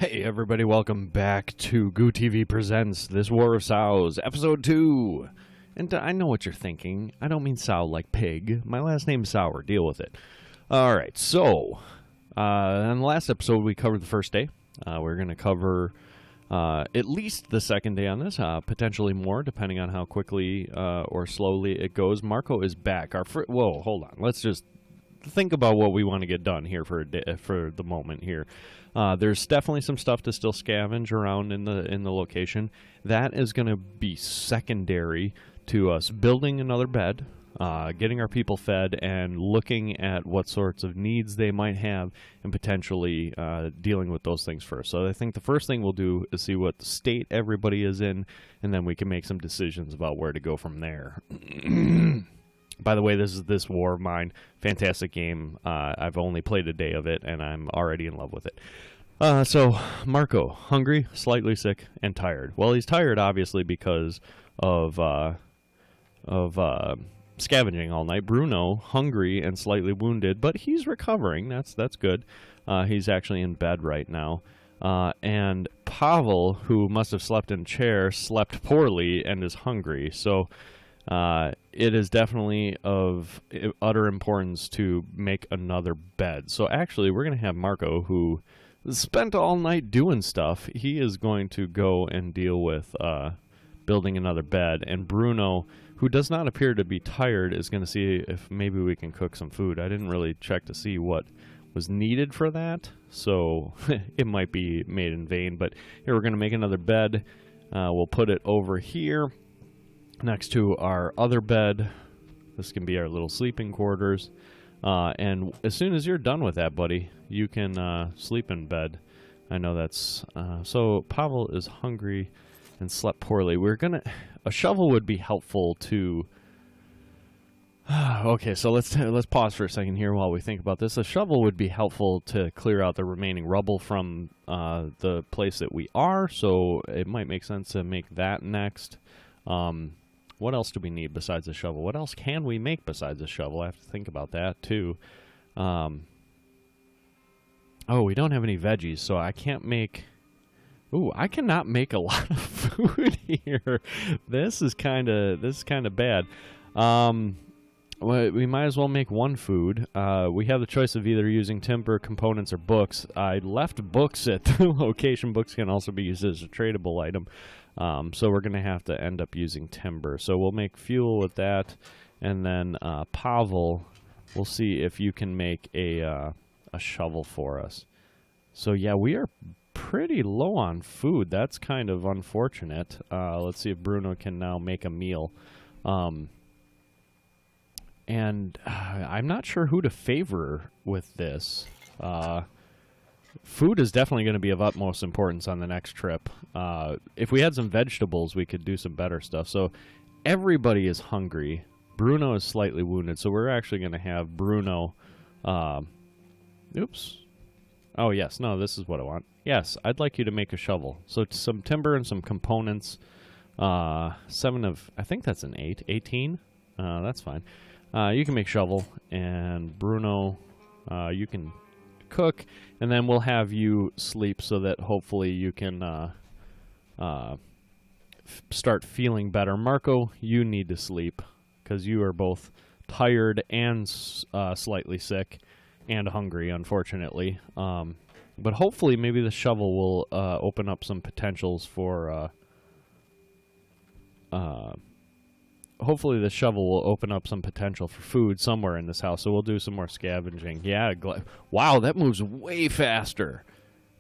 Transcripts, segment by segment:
Hey everybody, welcome back to Goo TV Presents This War of Sows, Episode 2. And I know what you're thinking. I don't mean sow like pig. My last name's Sour. Deal with it. Alright, so, in the last episode we covered the first day. We're going to cover at least the second day on this, potentially more, depending on how quickly or slowly it goes. Marco is back. Whoa, hold on. Let's just think about what we want to get done here for the moment here. There's definitely some stuff to still scavenge around in the location. That is going to be secondary to us building another bed, getting our people fed, and looking at what sorts of needs they might have, and potentially dealing with those things first. So I think the first thing we'll do is see what state everybody is in, and then we can make some decisions about where to go from there. By the way, this is This War of Mine. Fantastic game. I've only played a day of it, and I'm already in love with it. So, Marco, hungry, slightly sick, and tired. Well, he's tired, obviously, because of scavenging all night. Bruno, hungry and slightly wounded, but he's recovering. That's good. He's actually in bed right now. And Pavel, who must have slept in a chair, slept poorly and is hungry. So it is definitely of utter importance to make another bed. So actually, we're going to have Marco, who spent all night doing stuff. He is going to go and deal with building another bed. And Bruno, who does not appear to be tired, is going to see if maybe we can cook some food. I didn't really check to see what was needed for that, so it might be made in vain. But here, we're going to make another bed. We'll put it over here next to our other bed. This can be our little sleeping quarters. And as soon as you're done with that, buddy, you can sleep in bed. I know that's... so Pavel is hungry and slept poorly. We're gonna... A shovel would be helpful to... Okay, so let's pause for a second here while we think about this. A shovel would be helpful to clear out the remaining rubble from the place that we are, so it might make sense to make that next. What else do we need besides a shovel? What else can we make besides a shovel? I have to think about that, too. Oh, we don't have any veggies, so I can't make... Ooh, I cannot make a lot of food here. This is kind of bad. Well, we might as well make one food. We have the choice of either using timber, components, or books. I left books at the location. Books can also be used as a tradable item. So we're going to have to end up using timber. So we'll make fuel with that. And then Pavel, we'll see if you can make a shovel for us. So yeah, we are pretty low on food. That's kind of unfortunate. Let's see if Bruno can now make a meal. And I'm not sure who to favor with this. Food is definitely going to be of utmost importance on the next trip. If we had some vegetables, we could do some better stuff. So everybody is hungry. Bruno is slightly wounded, so we're actually going to have Bruno... oops. Oh, yes. No, this is what I want. Yes, I'd like you to make a shovel. So some timber and some components. 7 of... I think that's an 8. 18? That's fine. You can make shovel, and Bruno, you can cook, and then we'll have you sleep so that hopefully you can start feeling better. Marco, you need to sleep because you are both tired and slightly sick and hungry, unfortunately. But hopefully maybe the shovel will open up some potentials for... hopefully the shovel will open up some potential for food somewhere in this house. So we'll do some more scavenging. Yeah, wow, that moves way faster.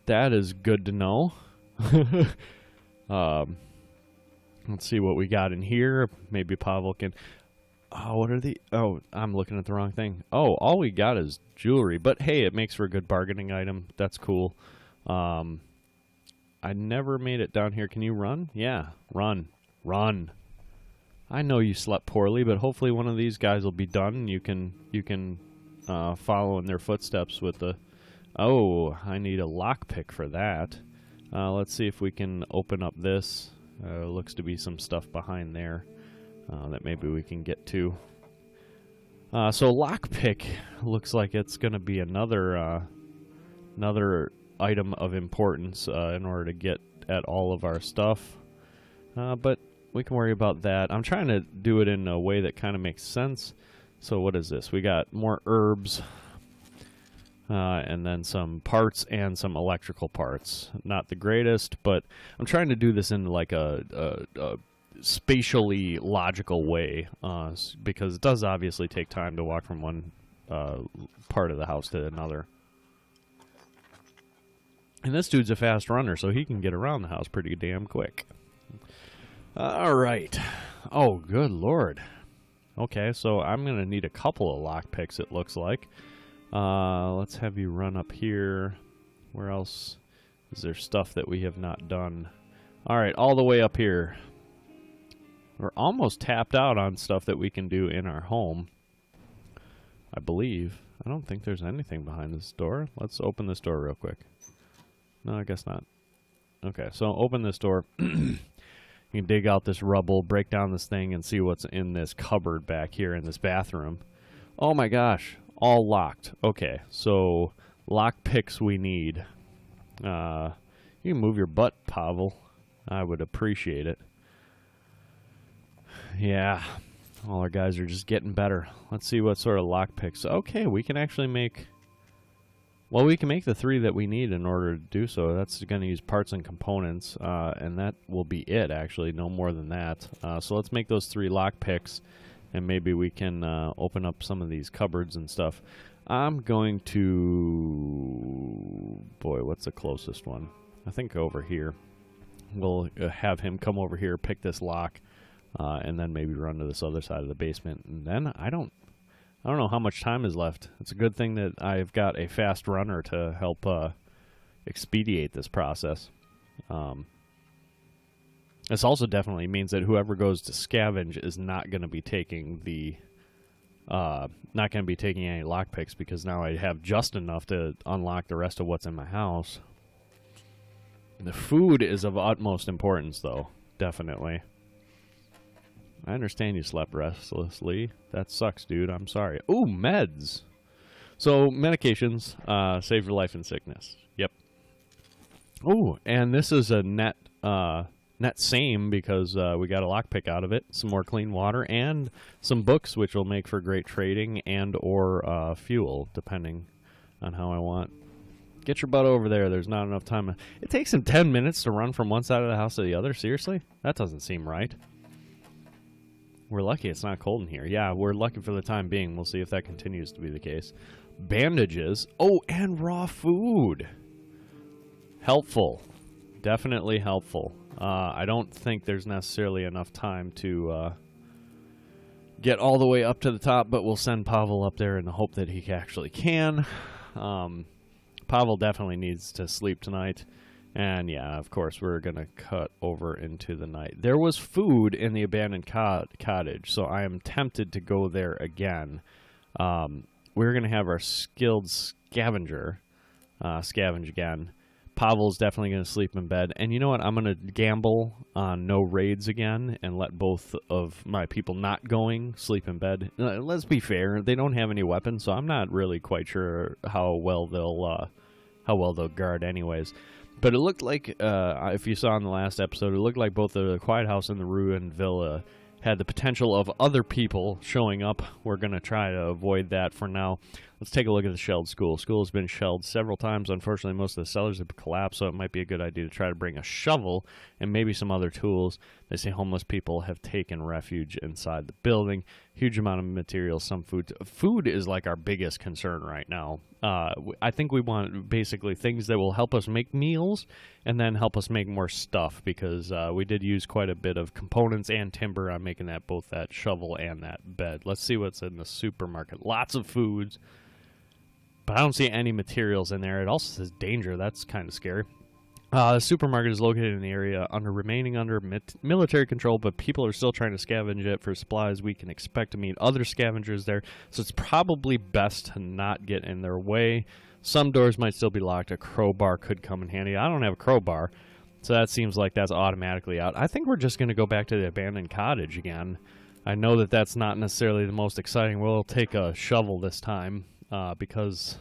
That is good to know. Let's see what we got in here. Maybe Pavel can... Oh, what are the... Oh, I'm looking at the wrong thing. Oh, all we got is jewelry. But hey, it makes for a good bargaining item. That's cool. I never made it down here. Can you run? Yeah, run. Run. I know you slept poorly, but hopefully one of these guys will be done, and you can follow in their footsteps with the... Oh, I need a lockpick for that. Let's see if we can open up this. Looks to be some stuff behind there that maybe we can get to. So lockpick looks like it's going to be another item of importance in order to get at all of our stuff. But we can worry about that. I'm trying to do it in a way that kind of makes sense. So what is this? We got more herbs. And then some parts and some electrical parts. Not the greatest, but I'm trying to do this in like a spatially logical way, because it does obviously take time to walk from one part of the house to another. And this dude's a fast runner, so he can get around the house pretty damn quick. All right. Oh, good lord. Okay, so I'm going to need a couple of lockpicks, it looks like. Let's have you run up here. Where else is there stuff that we have not done? All right, all the way up here. We're almost tapped out on stuff that we can do in our home, I believe. I don't think there's anything behind this door. Let's open this door real quick. No, I guess not. Okay, so open this door. You can dig out this rubble, break down this thing, and see what's in this cupboard back here in this bathroom. Oh my gosh. All locked. Okay, so lock picks we need. You can move your butt, Pavel. I would appreciate it. Yeah, all our guys are just getting better. Let's see what sort of lock picks. Okay, we can actually make... Well, we can make the 3 that we need in order to do so. That's going to use parts and components, and that will be it, actually. No more than that. So let's make those 3 lock picks. And maybe we can open up some of these cupboards and stuff. I'm going to... Boy, what's the closest one? I think over here. We'll have him come over here, pick this lock, and then maybe run to this other side of the basement. And then I don't know how much time is left. It's a good thing that I've got a fast runner to help expedite this process. This also definitely means that whoever goes to scavenge is not going to be taking the, not going to be taking any lockpicks, because now I have just enough to unlock the rest of what's in my house. The food is of utmost importance, though, definitely. I understand you slept restlessly. That sucks, dude. I'm sorry. Ooh, meds. So medications save your life in sickness. Yep. Ooh, and this is a net same, because we got a lockpick out of it, some more clean water, and some books, which will make for great trading and or fuel, depending on how I want. Get your butt over there. There's not enough time. It takes him 10 minutes to run from one side of the house to the other. Seriously? That doesn't seem right. We're lucky it's not cold in here. Yeah, we're lucky for the time being. We'll see if that continues to be the case. Bandages. Oh, and raw food. Helpful. Definitely helpful. I don't think there's necessarily enough time to get all the way up to the top, but we'll send Pavel up there in the hope that he actually can. Pavel definitely needs to sleep tonight. And yeah, of course, we're going to cut over into the night. There was food in the abandoned cottage, so I am tempted to go there again. We're going to have our skilled scavenger scavenge again. Pavel's definitely going to sleep in bed. And you know what? I'm going to gamble on no raids again and let both of my people not going sleep in bed. Let's be fair. They don't have any weapons, so I'm not really quite sure how well they'll guard anyways. But it looked like, if you saw in the last episode, it looked like both the Quiet House and the Ruined Villa had the potential of other people showing up. We're going to try to avoid that for now. Let's take a look at the shelled school. School has been shelled several times. Unfortunately, most of the cellars have collapsed, so it might be a good idea to try to bring a shovel and maybe some other tools. They say homeless people have taken refuge inside the building. Huge amount of materials, some food. Food is like our biggest concern right now. I think we want basically things that will help us make meals and then help us make more stuff, because we did use quite a bit of components and timber on making that, both that shovel and that bed. Let's see what's in the supermarket. Lots of foods, but I don't see any materials in there. It also says danger. That's kind of scary. The supermarket is located in the area remaining under military control, but people are still trying to scavenge it for supplies. We can expect to meet other scavengers there, so it's probably best to not get in their way. Some doors might still be locked. A crowbar could come in handy. I don't have a crowbar, so that seems like that's automatically out. I think we're just going to go back to the abandoned cottage again. I know that that's not necessarily the most exciting. We'll take a shovel this time, because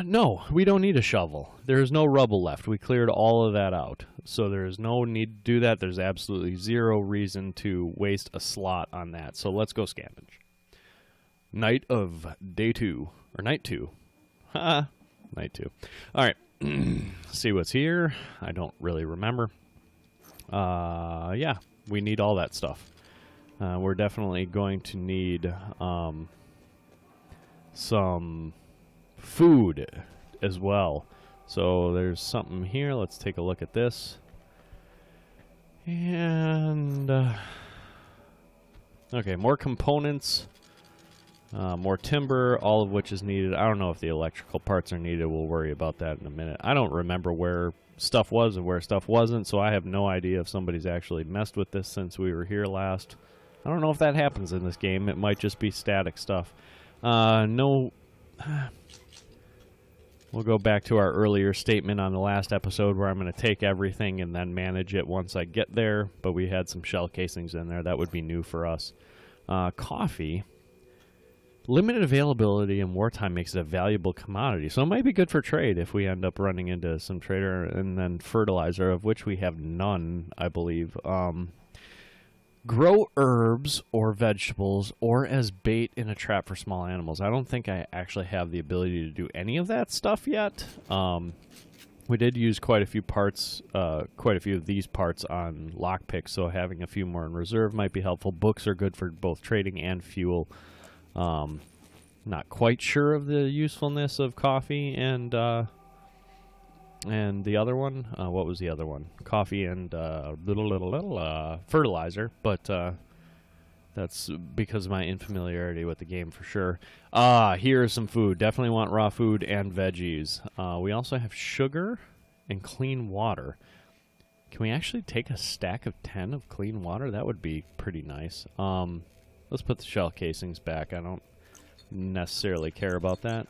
No, we don't need a shovel. There is no rubble left. We cleared all of that out. So there is no need to do that. There's absolutely zero reason to waste a slot on that. So let's go scavenge. Night of day 2. Or night 2. Night 2. All right. See what's here. I don't really remember. Yeah, we need all that stuff. We're definitely going to need some food as well. So there's something here. Let's take a look at this. And okay, more components, more timber, all of which is needed. I don't know if the electrical parts are needed. We'll worry about that in a minute. I don't remember where stuff was and where stuff wasn't, so I have no idea if somebody's actually messed with this since we were here last. I don't know if that happens in this game. It might just be static stuff. No. We'll go back to our earlier statement on the last episode where I'm going to take everything and then manage it once I get there, but we had some shell casings in there. That would be new for us. Coffee. Limited availability in wartime makes it a valuable commodity, so it might be good for trade if we end up running into some trader. And then fertilizer, of which we have none, I believe. Grow herbs or vegetables or as bait in a trap for small animals. I don't think I actually have the ability to do any of that stuff yet. We did use quite a few parts, quite a few of these parts on lockpicks, so having a few more in reserve might be helpful. Books are good for both trading and fuel. Not quite sure of the usefulness of coffee and the other one, what was the other one? Coffee and fertilizer, but that's because of my infamiliarity with the game for sure. Here's some food. Definitely want raw food and veggies. We also have sugar and clean water. Can we actually take a stack of 10 of clean water? That would be pretty nice. Let's put the shell casings back. I don't necessarily care about that.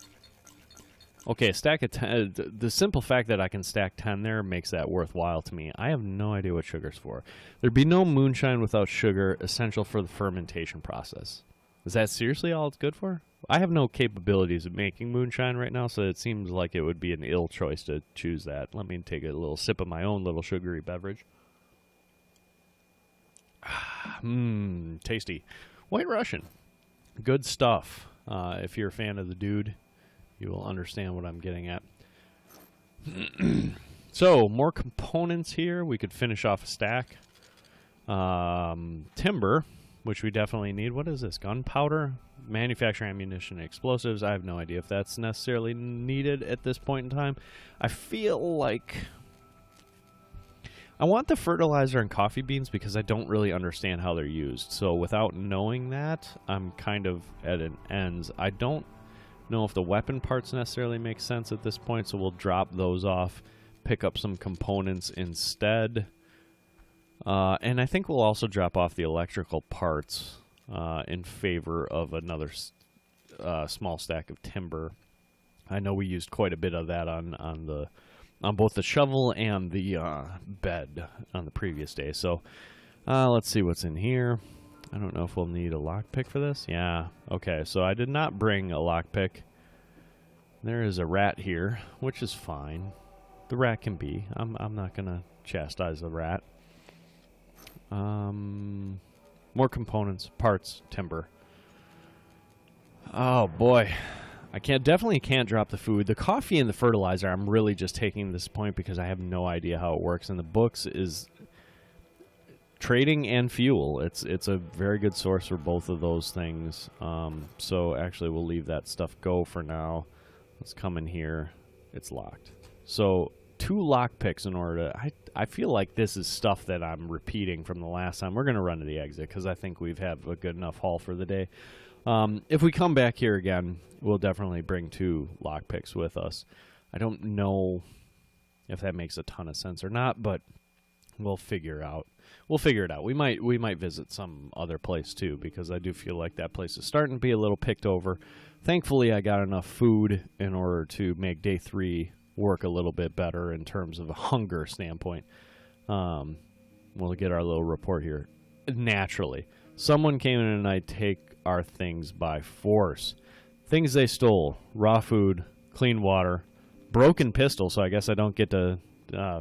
Okay, a stack of 10. The simple fact that I can stack 10 there makes that worthwhile to me. I have no idea what sugar's for. There'd be no moonshine without sugar, essential for the fermentation process. Is that seriously all it's good for? I have no capabilities of making moonshine right now, so it seems like it would be an ill choice to choose that. Let me take a little sip of my own little sugary beverage. Tasty. White Russian. Good stuff. If you're a fan of the dude, you will understand what I'm getting at. So, more components here. We could finish off a stack. Timber, which we definitely need. What is this? Gunpowder? Manufacture ammunition and explosives. I have no idea if that's necessarily needed at this point in time. I feel like I want the fertilizer and coffee beans because I don't really understand how they're used. So without knowing that, I'm kind of at an ends. I don't know if the weapon parts necessarily make sense at this point, so we'll drop those off, pick up some components instead. And I think we'll also drop off the electrical parts in favor of another small stack of timber. I know we used quite a bit of that on both the shovel and the bed on the previous day. So let's see what's in here. I don't know if we'll need a lockpick for this. Yeah, okay, so I did not bring a lockpick. There is a rat here, which is fine. The rat can be. I'm not going to chastise the rat. More components, parts, timber. Oh, boy. I definitely can't drop the food. The coffee and the fertilizer, I'm really just taking this point because I have no idea how it works. And the books is trading and fuel. It's a very good source for both of those things. So actually we'll leave that stuff go for now. Let's come in here. It's locked. So 2 lockpicks in order to... I feel like this is stuff that I'm repeating from the last time. We're going to run to the exit because I think we've had a good enough haul for the day. If we come back here again, we'll definitely bring 2 lockpicks with us. I don't know if that makes a ton of sense or not, but we'll figure out. We'll figure it out. We might visit some other place too, because I do feel like that place is starting to be a little picked over. Thankfully, I got enough food in order to make day 3 work a little bit better in terms of a hunger standpoint. We'll get our little report here. Naturally, someone came in and take our things by force. Things they stole: raw food, clean water, broken pistol, so I guess I don't get to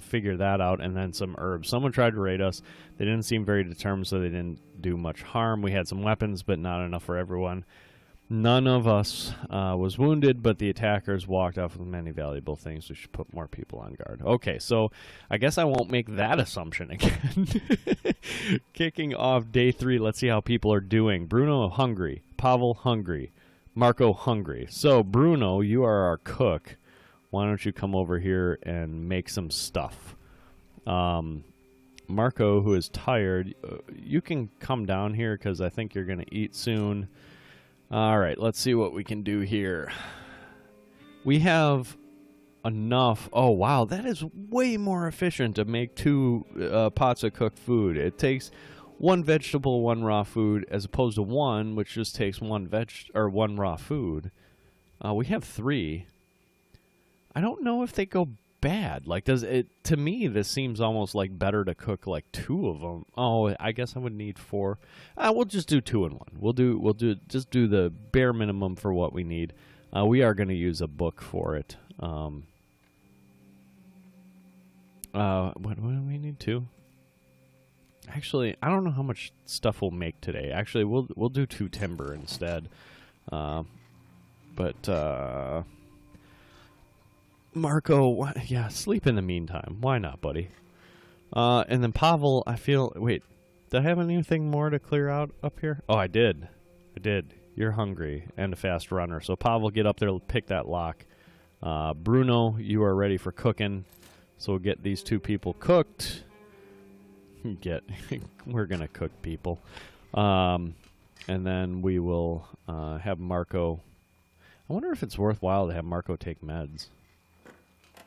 figure that out, and then some herbs. Someone tried to raid us. They didn't seem very determined, so they didn't do much harm. We had some weapons, but not enough for everyone. None of us was wounded, but the attackers walked off with many valuable things. We should put more people on guard. Okay, so I guess I won't make that assumption again. Kicking off day 3, let's see how people are doing. Bruno hungry, Pavel hungry, Marco hungry. So Bruno, you are our cook. Why don't you come over here and make some stuff? Marco, who is tired, you can come down here because I think you're going to eat soon. All right, let's see what we can do here. We have enough. Oh, wow, that is way more efficient to make 2 pots of cooked food. It takes 1 vegetable, 1 raw food, as opposed to 1, which just takes 1 raw food. We have 3. I don't know if they go bad. Like, does it? To me, this seems almost like better to cook like 2 of them. Oh, I guess I would need 4. We'll just do 2 in 1. We'll just do the bare minimum for what we need. We are going to use a book for it. What do we need 2? Actually, I don't know how much stuff we'll make today. Actually, we'll do 2 timber instead. Marco, yeah, sleep in the meantime. Why not, buddy? And then Pavel, wait, did I have anything more to clear out up here? Oh, I did. You're hungry and a fast runner. So Pavel, get up there, pick that lock. Bruno, you are ready for cooking. So we'll get these 2 people cooked. We're going to cook people. And then we will have Marco. I wonder if it's worthwhile to have Marco take meds.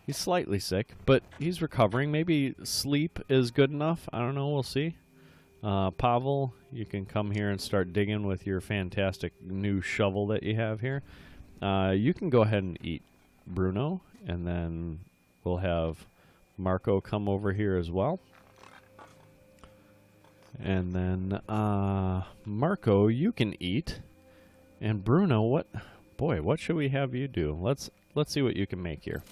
He's slightly sick, but he's recovering. Maybe sleep is good enough. I don't know. We'll see. Pavel, you can come here and start digging with your fantastic new shovel that you have here. You can go ahead and eat, Bruno, and then we'll have Marco come over here as well. And then Marco, you can eat. And Bruno, what should we have you do? Let's see what you can make here.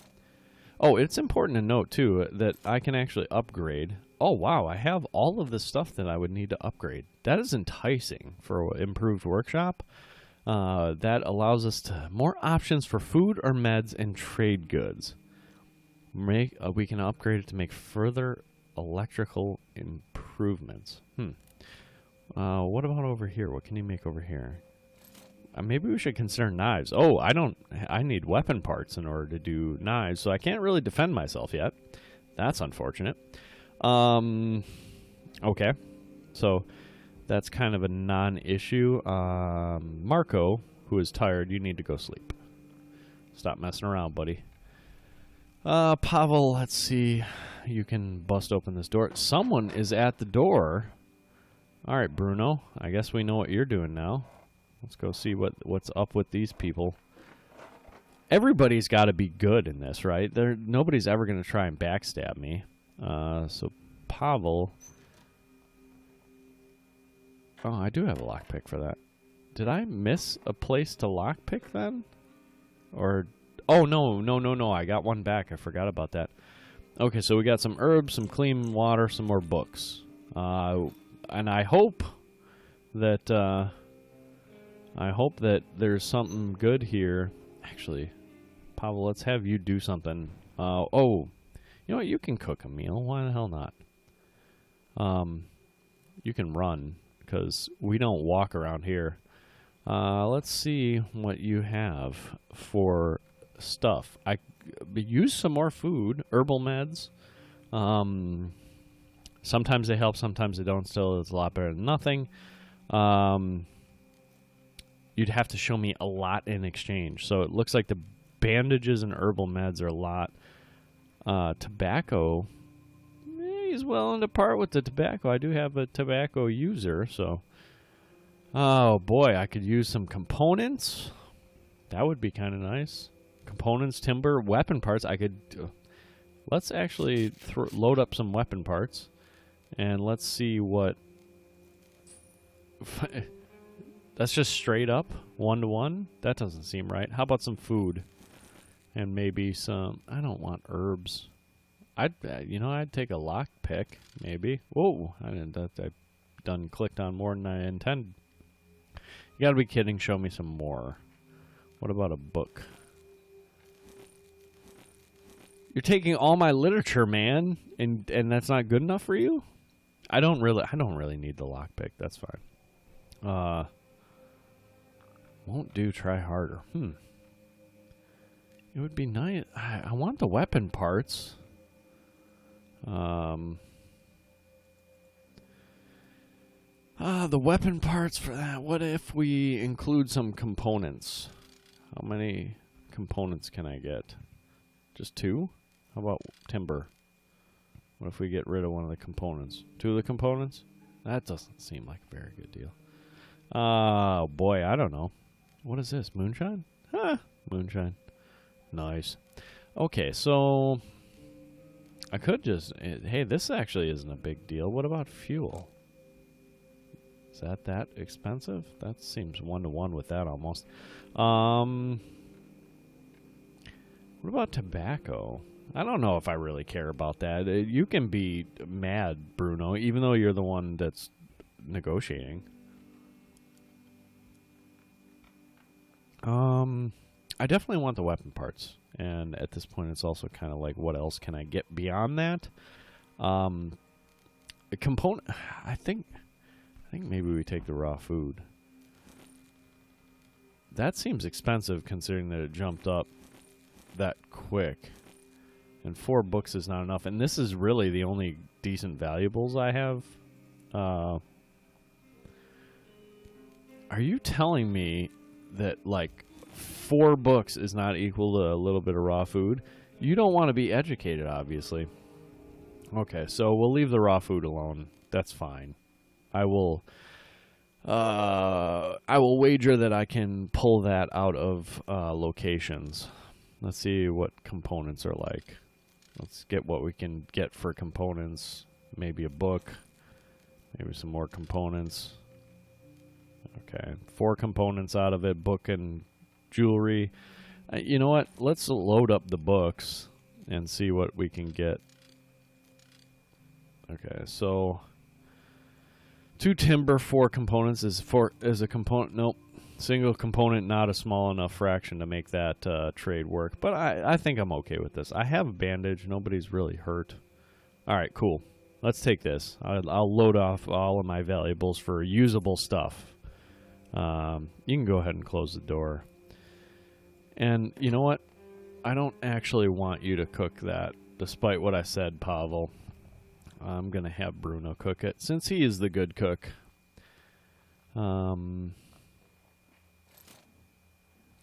Oh, it's important to note, too, that I can actually upgrade. Oh, wow, I have all of the stuff that I would need to upgrade. That is enticing for improved workshop. That allows us to more options for food or meds and trade goods. We can upgrade it to make further electrical improvements. What about over here? What can you make over here? Maybe we should consider knives. Oh, I need weapon parts in order to do knives, so I can't really defend myself yet. That's unfortunate. Okay. So that's kind of a non-issue. Marco, who is tired, you need to go sleep. Stop messing around, buddy. Pavel, let's see. You can bust open this door. Someone is at the door. All right, Bruno. I guess we know what you're doing now. Let's go see what's up with these people. Everybody's got to be good in this, right? Nobody's ever going to try and backstab me. So Pavel. Oh, I do have a lockpick for that. Did I miss a place to lockpick then? Or oh no! I got one back. I forgot about that. Okay, so we got some herbs, some clean water, some more books, and I hope that there's something good here. Actually, Pavel, let's have you do something. Oh, you know what? You can cook a meal. Why the hell not? You can run, because we don't walk around here. Let's see what you have for stuff. I use some more food, herbal meds. Sometimes they help, sometimes they don't. Still, it's a lot better than nothing. You'd have to show me a lot in exchange. So it looks like the bandages and herbal meds are a lot. Tobacco, he's willing to part with the tobacco. I do have a tobacco user, so. Oh boy, I could use some components. That would be kind of nice. Components, timber, weapon parts. I could. Let's actually load up some weapon parts, and let's see what. That's just straight up 1-to-1. That doesn't seem right. How about some food? And maybe some... I don't want herbs. I'd take a lock pick, maybe. Whoa, I done clicked on more than I intended. You gotta be kidding, show me some more. What about a book? You're taking all my literature, man, and that's not good enough for you? I don't really need the lockpick. That's fine. Won't do. Try harder. It would be nice. I want the weapon parts. The weapon parts for that. What if we include some components? How many components can I get? Just 2? How about timber? What if we get rid of one of the components? 2 of the components? That doesn't seem like a very good deal. Oh, boy, I don't know. What is this? Moonshine? Moonshine. Nice. Okay, so I could just... Hey, this actually isn't a big deal. What about fuel? Is that expensive? That seems 1-to-1 with that almost. What about tobacco? I don't know if I really care about that. You can be mad, Bruno, even though you're the one that's negotiating. I definitely want the weapon parts. And at this point, it's also kind of like, what else can I get beyond that? A component... I think maybe we take the raw food. That seems expensive considering that it jumped up that quick. And 4 books is not enough. And this is really the only decent valuables I have. Are you telling me that, like, 4 books is not equal to a little bit of raw food? You don't want to be educated, obviously. Okay, so we'll leave the raw food alone. That's fine. I will wager that I can pull that out of locations. Let's see what components are like. Let's get what we can get for components. Maybe a book. Maybe some more components. Okay, 4 components out of it. Book and jewelry. You know what? Let's load up the books and see what we can get. Okay, so 2 timber, 4 components is a component. Nope. Single component, not a small enough fraction to make that trade work. But I think I'm okay with this. I have a bandage. Nobody's really hurt. All right, cool. Let's take this. I'll load off all of my valuables for usable stuff. You can go ahead and close the door. And you know what? I don't actually want you to cook that, despite what I said, Pavel. I'm going to have Bruno cook it, since he is the good cook.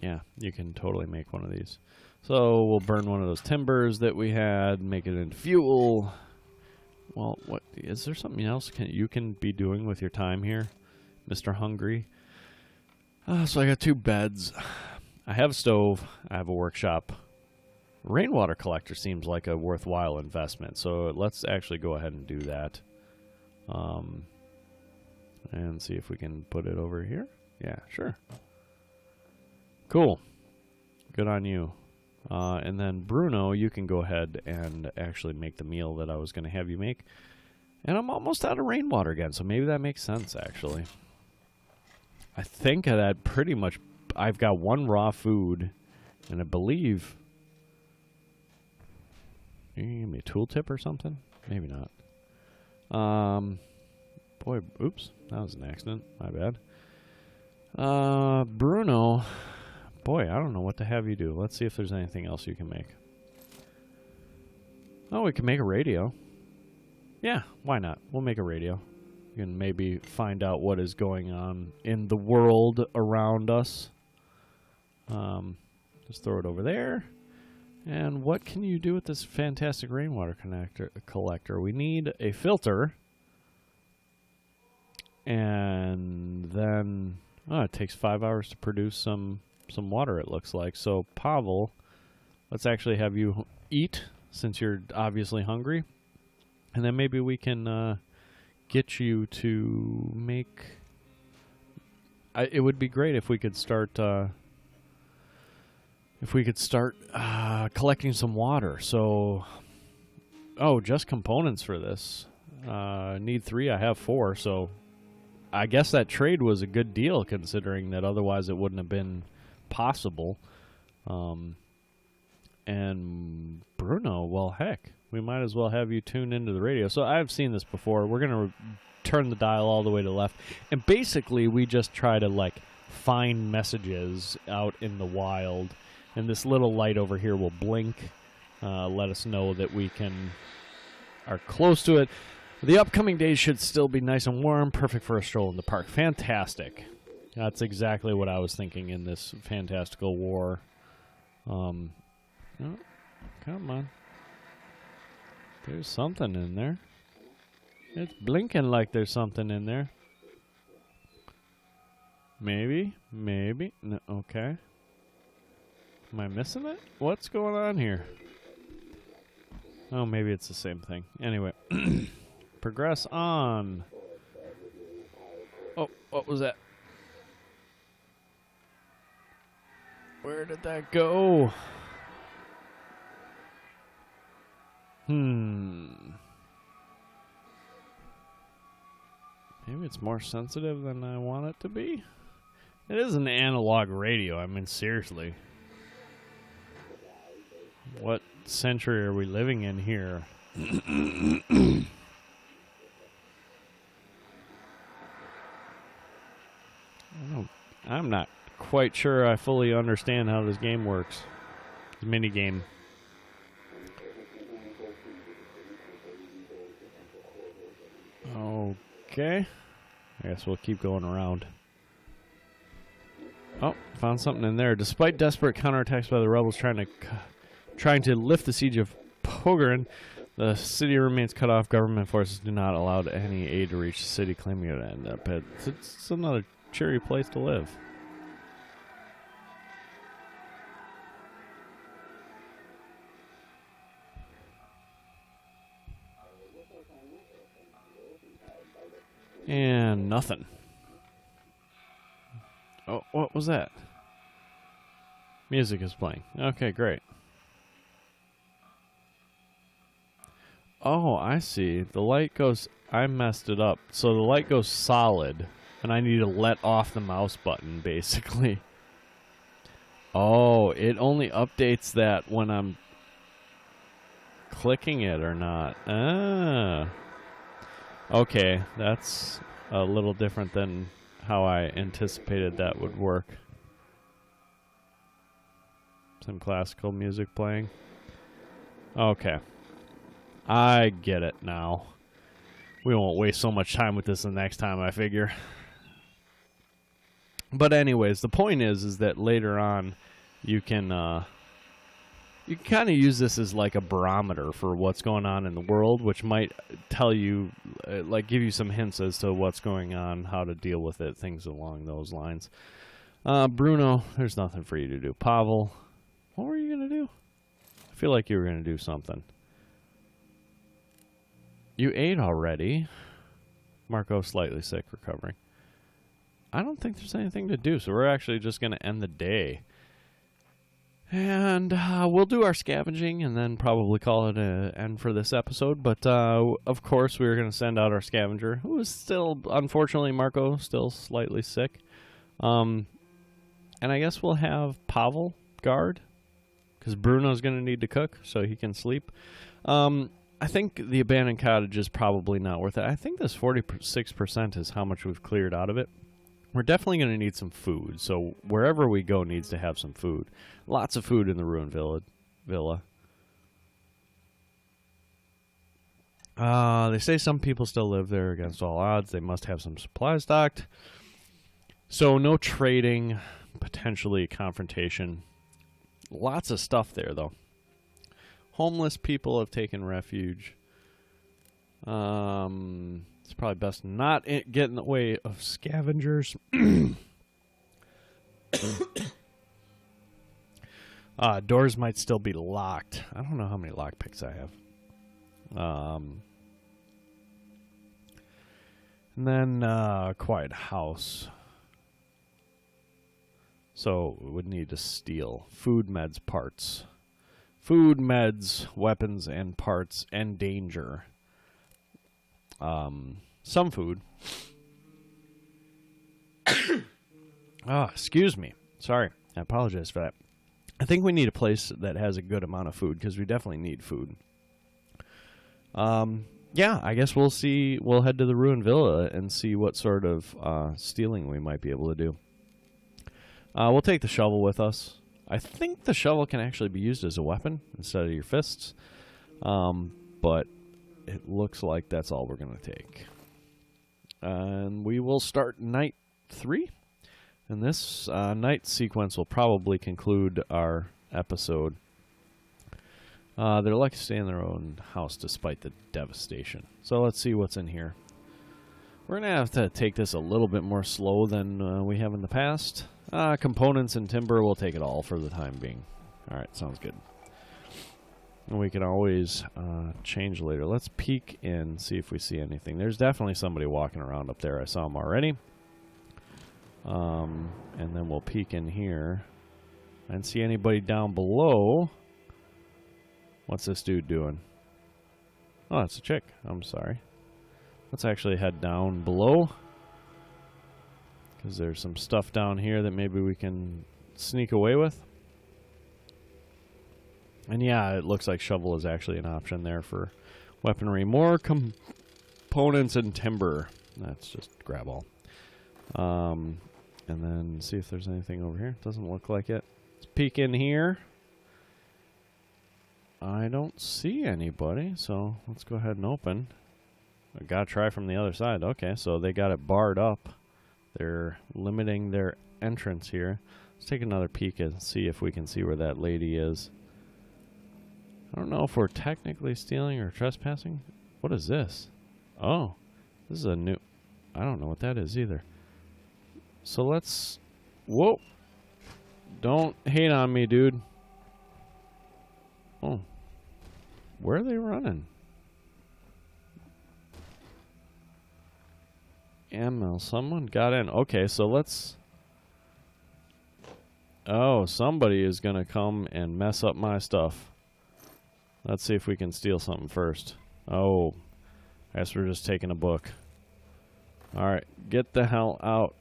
Yeah, you can totally make one of these. So we'll burn one of those timbers that we had, make it into fuel. Well, what is there something else you can be doing with your time here, Mr. Hungry? So I got 2 beds. I have a stove. I have a workshop. Rainwater collector seems like a worthwhile investment, so let's actually go ahead and do that. And see if we can put it over here. Yeah, sure. Cool. Good on you. And then Bruno, you can go ahead and actually make the meal that I was going to have you make. And I'm almost out of rainwater again, so maybe that makes sense, actually. I think that pretty much... I've got 1 raw food, and I believe... Can you give me a tooltip or something? Maybe not. Boy, oops. That was an accident. My bad. Bruno... Boy, I don't know what to have you do. Let's see if there's anything else you can make. Oh, we can make a radio. Yeah, why not? We'll make a radio. You can maybe find out what is going on in the world around us. Just throw it over there. And what can you do with this fantastic rainwater collector? We need a filter. And then... Oh, it takes 5 hours to produce some water, it looks like. So, Pavel, let's actually have you eat, since you're obviously hungry. And then maybe we can get you to make... it would be great if we could start if we could start collecting some water. So, just components for this. Need 3, I have 4, so I guess that trade was a good deal considering that otherwise it wouldn't have been possible. And Bruno, well, heck, we might as well have you tune into the radio. So I've seen this before. We're going to turn the dial all the way to the left. And basically we just try to, like, find messages out in the wild. And this little light over here will blink, let us know that we are close to it. The upcoming days should still be nice and warm, perfect for a stroll in the park. Fantastic. That's exactly what I was thinking in this fantastical war. Oh, come on. There's something in there. It's blinking like there's something in there. Maybe. No, okay. Am I missing it? What's going on here? Oh, maybe it's the same thing. Anyway. Progress on. Oh, what was that? Where did that go? Maybe it's more sensitive than I want it to be. It is an analog radio. I mean, seriously. What century are we living in here? I'm not quite sure I fully understand how this game works. The mini game. Okay. I guess we'll keep going around. Oh, found something in there. Despite desperate counterattacks by the rebels trying to lift the siege of Pogarin, the city remains cut off. Government forces do not allow any aid to reach the city, claiming it to end up at it's another cheery place to live. And nothing. Oh, what was that? Music is playing. Okay, great. Oh, I see. The light goes... I messed it up. So the light goes solid, and I need to let off the mouse button, basically. Oh, it only updates that when I'm clicking it or not. Ah. Okay, that's a little different than how I anticipated that would work. Some classical music playing. Okay. I get it now. We won't waste so much time with this the next time, I figure. But anyways, the point is that later on you can kind of use this as like a barometer for what's going on in the world, which might tell you, like give you some hints as to what's going on, how to deal with it, things along those lines. Bruno, there's nothing for you to do. Pavel, what were you going to do? I feel like you were going to do something. You ate already. Marco, slightly sick, recovering. I don't think there's anything to do, so we're actually just going to end the day. And we'll do our scavenging and then probably call it an end for this episode. But, of course, we were going to send out our scavenger, who is still, unfortunately, Marco, still slightly sick. And I guess we'll have Pavel guard, because Bruno's going to need to cook so he can sleep. I think the abandoned cottage is probably not worth it. I think this 46% is how much we've cleared out of it. We're definitely going to need some food, so wherever we go needs to have some food. Lots of food in the ruined villa. They say some people still live there against all odds. They must have some supplies stocked. So no trading, potentially a confrontation. Lots of stuff there, though. Homeless people have taken refuge. It's probably best not get in the way of scavengers. Doors might still be locked. I don't know how many lockpicks I have. And then quiet house. So we would need to steal food, meds, parts. Food, meds, weapons, and parts, and danger. Some food. Excuse me. Sorry. I apologize for that. I think we need a place that has a good amount of food, because we definitely need food. Yeah, I guess we'll see. We'll head to the ruined villa and see what sort of stealing we might be able to do. We'll take the shovel with us. I think the shovel can actually be used as a weapon instead of your fists. But it looks like that's all we're going to take. And we will start night 3. And this night sequence will probably conclude our episode. They're lucky to stay in their own house despite the devastation. So let's see what's in here. We're going to have to take this a little bit more slow than we have in the past. Components and timber, we'll take it all for the time being. Alright, sounds good. And we can always change later. Let's peek in, see if we see anything. There's definitely somebody walking around up there. I saw him already. And then we'll peek in here. I didn't see anybody down below. What's this dude doing? Oh, it's a chick. I'm sorry. Let's actually head down below, because there's some stuff down here that maybe we can sneak away with. And yeah, it looks like shovel is actually an option there for weaponry. More components and timber. Let's just grab all. And then see if there's anything over here. Doesn't look like it. Let's peek in here. I don't see anybody, so let's go ahead and open. I gotta try from the other side. Okay, so they got it barred up. They're limiting their entrance here. Let's take another peek and see if we can see where that lady is. I don't know if we're technically stealing or trespassing. What is this? Oh, this is a new... I don't know what that is either. So let's... Whoa! Don't hate on me, dude. Oh. Where are they running? ML, someone got in. Okay, so let's... Oh, somebody is going to come and mess up my stuff. Let's see if we can steal something first. Oh, I guess we're just taking a book. Alright, get the hell out.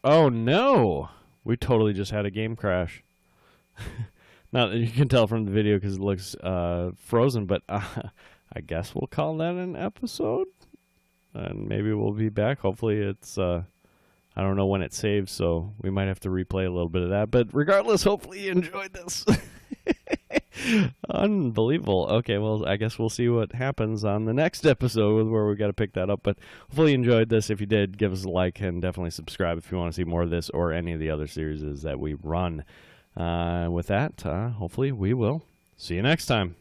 Oh, no! We totally just had a game crash. Now, you can tell from the video because it looks frozen, but I guess we'll call that an episode. And maybe we'll be back. Hopefully it's, I don't know when it saves, so we might have to replay a little bit of that. But regardless, hopefully you enjoyed this. Unbelievable. Okay, well, I guess we'll see what happens on the next episode where we got to pick that up. But hopefully you enjoyed this. If you did, give us a like and definitely subscribe if you want to see more of this or any of the other series that we run. With that, hopefully we will see you next time.